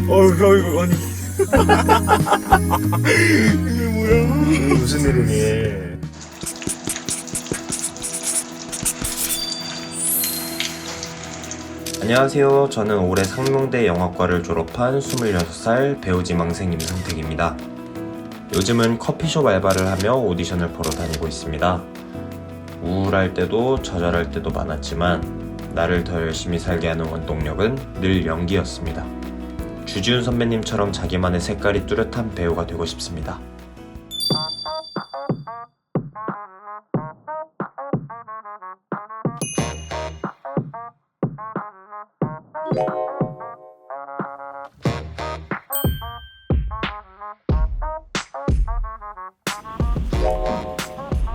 어이구 아니 이게 뭐야? 무슨 일이니? 안녕하세요. 저는 올해 상명대 영화과를 졸업한 26살 배우 지망생 임성택입니다. 요즘은 커피숍 알바를 하며 오디션을 보러 다니고 있습니다. 우울할 때도 좌절할 때도 많았지만 나를 더 열심히 살게 하는 원동력은 늘 연기였습니다. 주지훈 선배님처럼 자기만의 색깔이 뚜렷한 배우가 되고 싶습니다.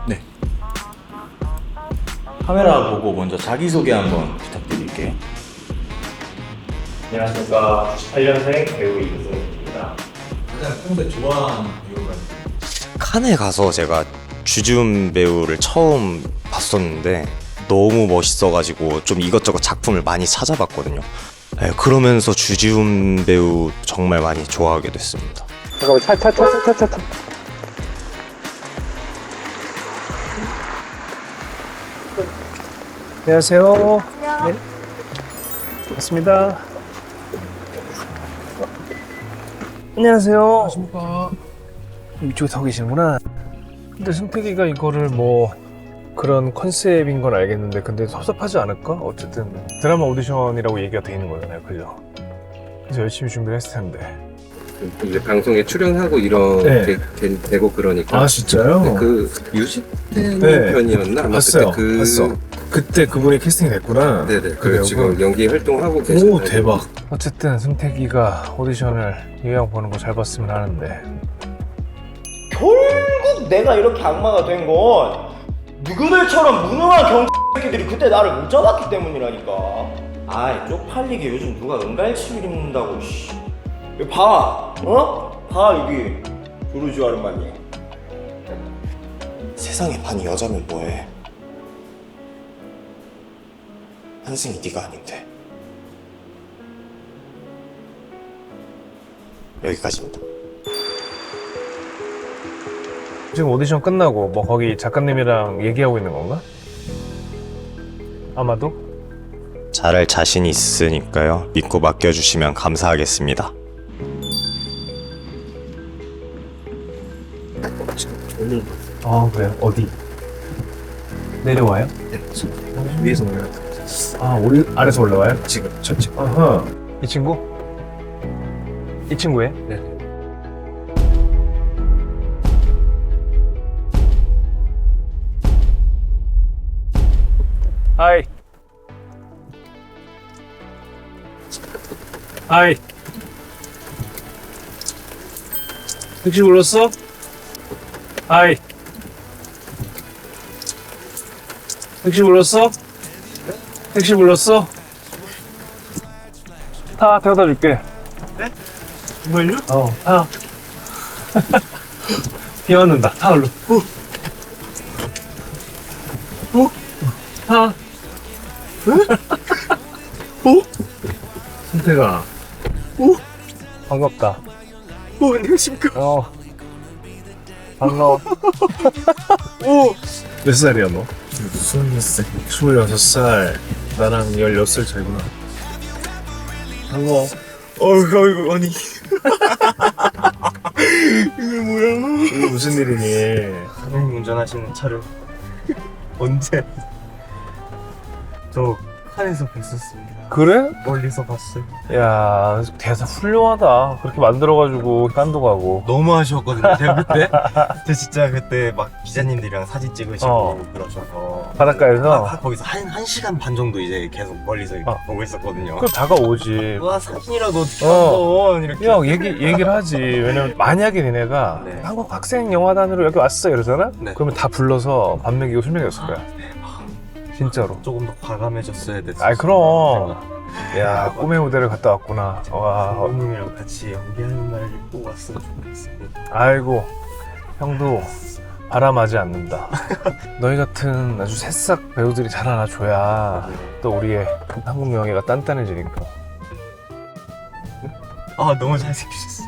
네. 카메라 보고 먼저 자기소개 한번 부탁드릴게요. 안녕하십니까. 98년생 배우 이승훈입니다. 가장 평소에 좋아하는 배우가 칸에 가서 제가 주지훈 배우를 처음 봤었는데 너무 멋있어가지고 좀 이것저것 작품을 많이 찾아봤거든요. 네, 그러면서 주지훈 배우 정말 많이 좋아하게 됐습니다. 잠깐만 차. 안녕하세요. 네. 반갑습니다. 안녕하세요. 안녕하십니까. 이쪽에 서 계시는구나. 근데 승택이가 이거를 뭐 그런 컨셉인 건 알겠는데 근데 섭섭하지 않을까? 어쨌든 드라마 오디션이라고 얘기가 돼 있는 거잖아요, 그죠? 그래서 열심히 준비를 했을 텐데. 이제 방송에 출연하고 이런 네. 게 되고 그러니까. 진짜요? 네, 그 유식된 네. 편이었나? 아마 봤어요. 그때 봤어. 그때 그분이 캐스팅이 됐구나. 네네. 그래요. 지금 연기 활동하고 계시는. 오, 대박. 어쨌든 승택이가 오디션을 요양 보는 거 잘 봤으면 하는데. 결국 내가 이렇게 악마가 된 건 누구들처럼 무능한 경새끼들이 그때 나를 못 잡았기 때문이라니까. 아이 쪽팔리게 요즘 누가 은갈치를 입는다고. 씨. 여기 봐, 봐 여기 조르주 아르마니. 세상에 반이 여자면 뭐해? 한승이 네가 아닌데. 여기까지입니다. 지금 오디션 끝나고 뭐 거기 작가님이랑 얘기하고 있는 건가? 아마도? 잘할 자신이 있으니까요. 믿고 맡겨주시면 감사하겠습니다. 그래요? 어디? 내려와요? 네. 위에서 올라가. 아래서 올라와요? 지금 전체. 아하. 이 친구? 이 친구예요? 네. 하이. 하이. 택시 불렀어? 하이. 택시 불렀어? 택시 불렀어? 타 태워다 줄게. 네? 정말요? 타. 비 왔는다. 타 얼른. 타. 승태가. 반갑다. 안녕하십니까. 반가워. 몇 살이야 너? 26살. 26살. 나랑 16살 차이구나. 반가워. 어이구 아니 이게 뭐야? 이게 무슨 일이니? 사장님 운전하시는 차를 언제? 저 칸에서 뵀었습니다. 그래? 멀리서 봤어요. 야, 대사 훌륭하다. 그렇게 만들어가지고 깐도 가고. 너무 아쉬웠거든요. 제가 그때 저 진짜 그때 막 기자님들이랑 사진 찍으시고 그러셔서 바닷가에서? 거기서 한 시간 반 정도 이제 계속 멀리서 이렇게 보고 있었거든요. 그럼 다가오지. 와 사진이라도 어떻게 한번 이렇게. 야, 얘기를 하지. 왜냐면 만약에 니네가 네. 한국 학생 영화단으로 여기 왔어 이러잖아? 네. 그러면 다 불러서 밥 먹이고 술 먹였을 거야. 진짜로. 조금 더 과감해졌어야 됐어. 아이 그럼. 야, 꿈의 무대를 갔다 왔구나. 와. 감독님이랑 같이 연기하는 날을 꼭 왔으면 좋겠습니다. 아이고, 형도 바람하지 않는다. 너희 같은 아주 새싹 배우들이 잘 하나 줘야 또 우리의 한국 명예가 단단해지니까. 아 너무 잘생기셨어.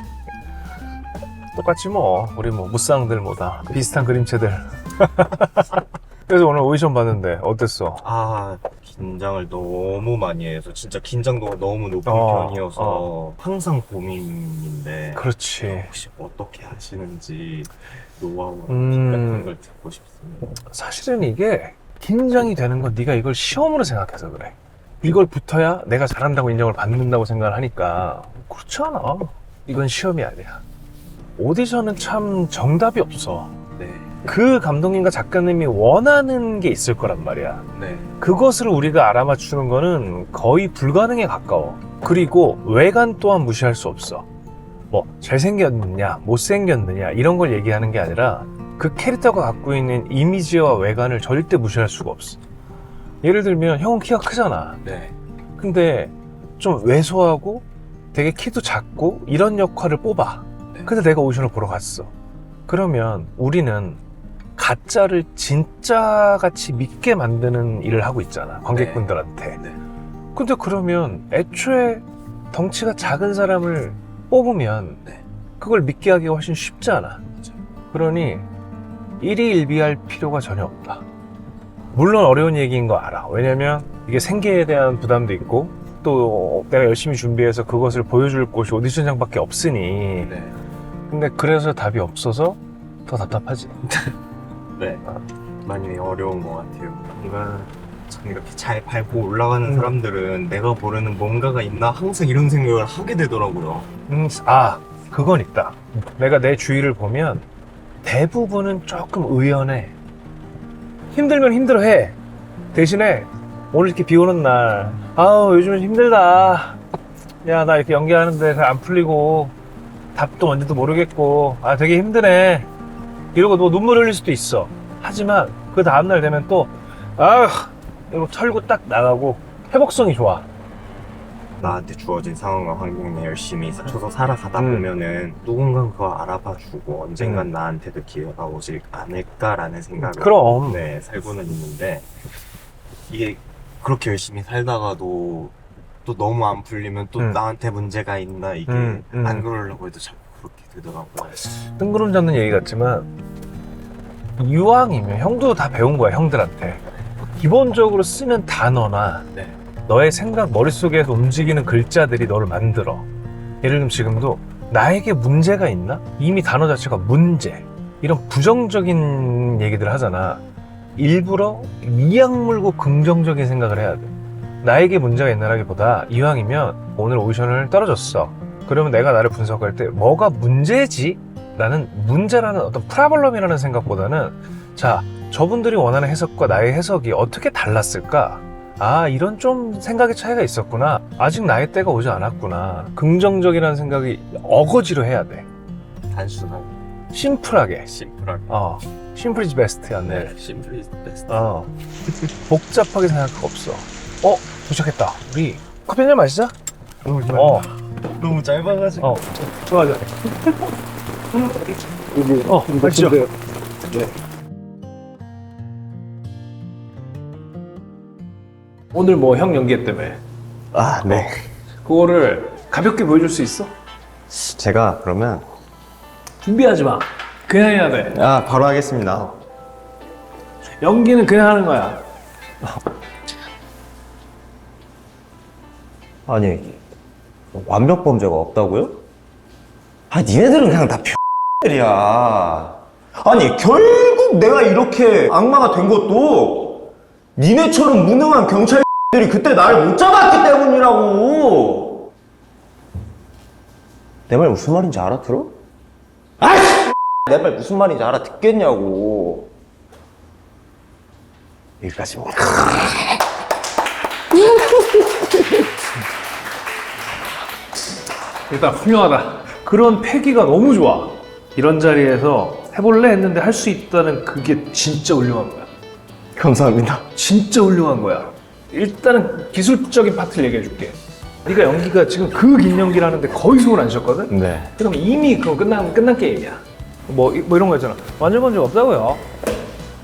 똑같지 뭐. 우리 뭐 무쌍들 뭐다 비슷한 그림체들. 그래서 오늘 오디션 봤는데 어땠어? 아 긴장을 너무 많이 해서 진짜 긴장도가 너무 높은 어, 편이어서 항상 고민인데 그렇지. 혹시 어떻게 하시는지 노하우 음. 같은 걸 듣고 싶습니다. 사실은 이게 긴장이 되는 건 네가 이걸 시험으로 생각해서 그래. 이걸 붙어야 내가 잘한다고 인정을 받는다고 생각을 하니까 그렇지 않아. 이건 시험이 아니야. 오디션은 참 정답이 없어. 네, 그 감독님과 작가님이 원하는 게 있을 거란 말이야. 네, 그것을 우리가 알아맞추는 거는 거의 불가능에 가까워. 그리고 외관 또한 무시할 수 없어. 뭐 잘생겼느냐 못생겼느냐 이런 걸 얘기하는 게 아니라 그 캐릭터가 갖고 있는 이미지와 외관을 절대 무시할 수가 없어. 예를 들면 형은 키가 크잖아. 네. 근데 좀 왜소하고 되게 키도 작고 이런 역할을 뽑아. 네. 근데 내가 오디션을 보러 갔어. 그러면 우리는 가짜를 진짜같이 믿게 만드는 일을 하고 있잖아, 관객분들한테. 네. 근데 그러면 애초에 덩치가 작은 사람을 뽑으면 네. 그걸 믿게 하기가 훨씬 쉽지 않아. 그러니 일희일비할 필요가 전혀 없다. 물론 어려운 얘기인 거 알아. 왜냐면 이게 생계에 대한 부담도 있고 또 내가 열심히 준비해서 그것을 보여줄 곳이 오디션장밖에 없으니. 네. 근데 그래서 답이 없어서 더 답답하지. 네. 많이 어려운 것 같아요. 뭔가 참 이렇게 잘 밟고 올라가는 사람들은 내가 모르는 뭔가가 있나 항상 이런 생각을 하게 되더라고요. 그건 있다. 내가 내 주위를 보면 대부분은 조금 의연해. 힘들면 힘들어해. 대신에 오늘 이렇게 비 오는 날, 아우 요즘은 힘들다. 야, 나 이렇게 연기하는데 잘 안 풀리고 답도 뭔지도 모르겠고 되게 힘드네. 이러고 너 눈물 흘릴 수도 있어. 하지만 그 다음날 되면 또 이러고 털고 딱 나가고 회복성이 좋아. 나한테 주어진 상황과 환경에 열심히 맞춰서 살아가다 보면은 누군가 그거 알아봐주고 언젠간 나한테도 기회가 오지 않을까라는 생각을 그럼. 네, 살고는 있는데 이게 그렇게 열심히 살다가도 또 너무 안 풀리면 또 나한테 문제가 있나 이게 안 그러려고 해도 자꾸 그렇게 되더라고요. 뜬구름 잡는 얘기 같지만 이왕이면 형도 다 배운 거야, 형들한테. 기본적으로 쓰는 단어나 네. 너의 생각, 머릿속에서 움직이는 글자들이 너를 만들어. 예를 들면 지금도 나에게 문제가 있나? 이미 단어 자체가 문제. 이런 부정적인 얘기들 하잖아. 일부러 이악 물고 긍정적인 생각을 해야 돼. 나에게 문제가 있나라기보다 이왕이면 오늘 오디션을 떨어졌어. 그러면 내가 나를 분석할 때 뭐가 문제지? 라는 문제라는 어떤 프라블럼이라는 생각보다는 자, 저분들이 원하는 해석과 나의 해석이 어떻게 달랐을까? 이런 좀 생각의 차이가 있었구나. 아직 나의 때가 오지 않았구나. 긍정적이라는 생각이 어거지로 해야 돼. 단순하게 심플하게. 심플하게 심플 이즈 베스트야. 네. 심플 이즈 베스트. 복잡하게 생각할 거 없어. 도착했다. 우리 커피 한잔 마시자. 너무 짧아가지고 좋아. 마시죠. 오늘 뭐 형 연기했다며. 네. 그거를 가볍게 보여줄 수 있어? 제가 그러면 준비하지 마. 그냥 해야 돼. 바로 하겠습니다. 연기는 그냥 하는 거야. 아니 완벽 범죄가 없다고요? 니네들은 그냥 다 X들이야. 아니 결국 내가 이렇게 악마가 된 것도 니네처럼 무능한 경찰들이 그때 나를 못 잡았기 때문이라고. 내 말 무슨 말인지 알아들어? 내 말 무슨 말인지 알아듣겠냐고. 여기까지 뭐. 일단 훌륭하다. 그런 패기가 너무 좋아. 이런 자리에서 해볼래 했는데 할 수 있다는 그게 진짜 훌륭한 거야. 감사합니다. 진짜 훌륭한 거야. 일단은 기술적인 파트를 얘기해 줄게. 네가 연기가 지금 그 긴 연기를 하는데 거의 숨을 안 쉬었거든? 네. 그럼 이미 그건 끝난 게임이야. 뭐 이런 거 있잖아. 완전 건적 없다고요?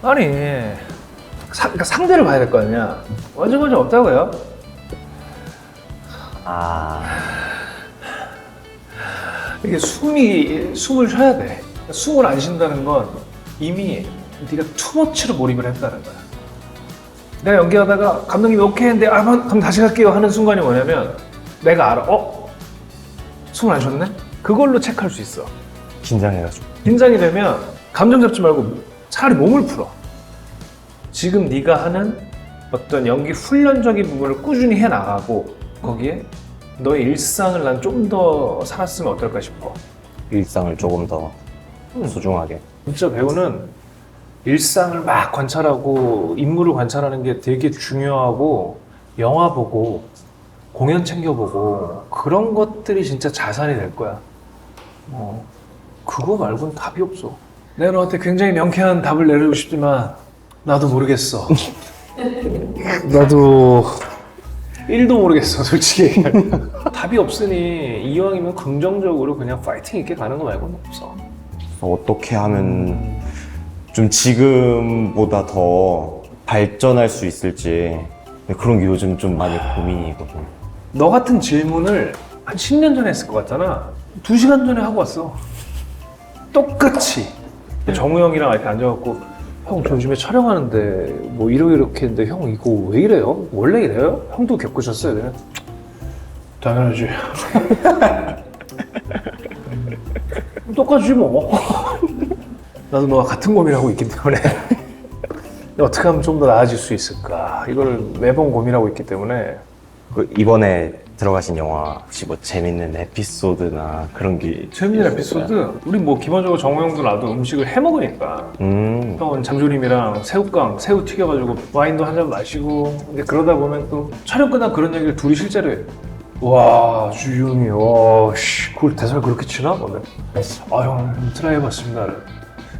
아니 그러니까 상대를 봐야 될 거 아니야. 완전 건적 없다고요? 이게 숨을 쉬어야 돼. 숨을 안 쉰다는 건 이미 네가 투머치로 몰입을 했다는 거야. 내가 연기하다가 감독님이 오케이 했는데 그럼 다시 갈게요 하는 순간이 뭐냐면 내가 알아. 숨을 안 쉬었네? 그걸로 체크할 수 있어. 긴장해가지고. 긴장이 되면 감정 잡지 말고 차라리 몸을 풀어. 지금 네가 하는 어떤 연기 훈련적인 부분을 꾸준히 해나가고 거기에 너의 일상을 난 좀 더 살았으면 어떨까 싶어. 일상을 조금 더 소중하게. 진짜 배우는 일상을 막 관찰하고 인물을 관찰하는 게 되게 중요하고 영화 보고 공연 챙겨보고 그런 것들이 진짜 자산이 될 거야. 그거 말고는 답이 없어. 내가 너한테 굉장히 명쾌한 답을 내리고 싶지만 나도 모르겠어. 나도 1도 모르겠어, 솔직히. 답이 없으니 이왕이면 긍정적으로 그냥 파이팅 있게 가는 거 말고는 없어. 어떻게 하면 좀 지금보다 더 발전할 수 있을지 그런 게 요즘 좀 많이 고민이거든. 너 같은 질문을 한 10년 전에 했을 것 같잖아. 2시간 전에 하고 왔어. 똑같이. 정우 형이랑 이렇게 앉아갖고 형, 저 요즘에 촬영하는데 뭐 이렇게 했는데 형 이거 왜 이래요? 원래 이래요? 형도 겪으셨어요? 내가 당연하지. 똑같이 뭐. 나도 너와 같은 고민을 하고 있기 때문에 어떻게 하면 좀 더 나아질 수 있을까 이거를 매번 고민하고 있기 때문에. 이번에 들어가신 영화 혹시 뭐 재밌는 에피소드나 그런 게 재밌는 에피소드? 우리 뭐 기본적으로 정우 형도 나도 음식을 해 먹으니까 형은 장조림이랑 새우깡, 새우 튀겨가지고 와인도 한 잔 마시고 근데 그러다 보면 또 촬영 끝나고 그런 얘기를 둘이 실제로 해요. 와 주윤이 와씨 그걸 대사를 그렇게 치나? 형 트라이 해봤습니다.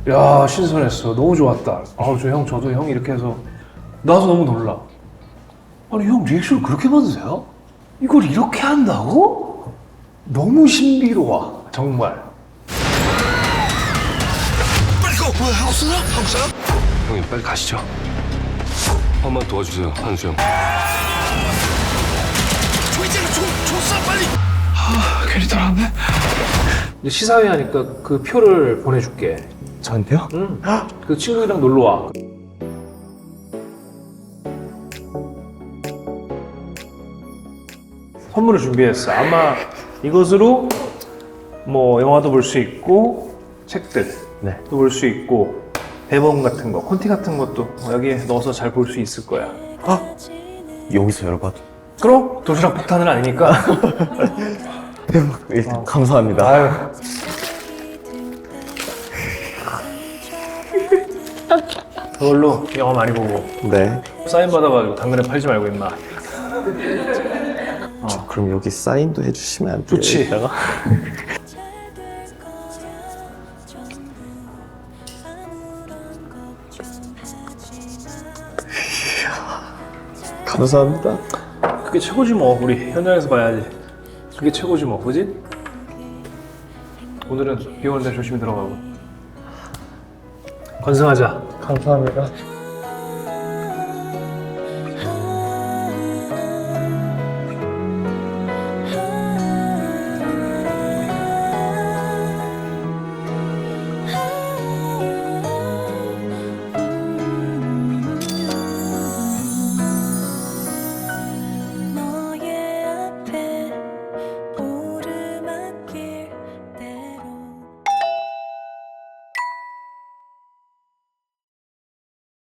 야 신선했어. 너무 좋았다. 저도 형 이렇게 해서 나도 너무 놀라. 아니 형 리액션을 그렇게 받으세요? 이걸 이렇게 한다고? 너무 신비로워 정말. 빨리 가! 뭐야, 한국 사람? 한국 사람? 형님, 빨리 가시죠. 한 번만 도와주세요, 한수 형. 조이제가 총 빨리! 괜히 돌아왔네. 이제 시사회 하니까 그 표를 보내줄게. 저한테요? 응. 그 친구들이랑 놀러 와. 선물을 준비했어. 아마 이것으로 뭐 영화도 볼 수 있고 책들 네. 또 볼 수 있고 대본 같은 거, 콘티 같은 것도 여기에 넣어서 잘 볼 수 있을 거야. 여기서 열어봐도. 그럼 도시락 폭탄은 아니니까. 일단 감사합니다. 아유. 그걸로 영화 많이 보고 네. 사인 받아가지고 당근에 팔지 말고 임마. 그럼 여기 사인도 해주시면 안 돼요? 좋지. 이따가? 감사합니다. 그게 최고지 뭐. 우리 현장에서 봐야지. 그게 최고지 뭐. 그지? 오늘은 비 오는데 조심히 들어가고 건승하자. 감사합니다.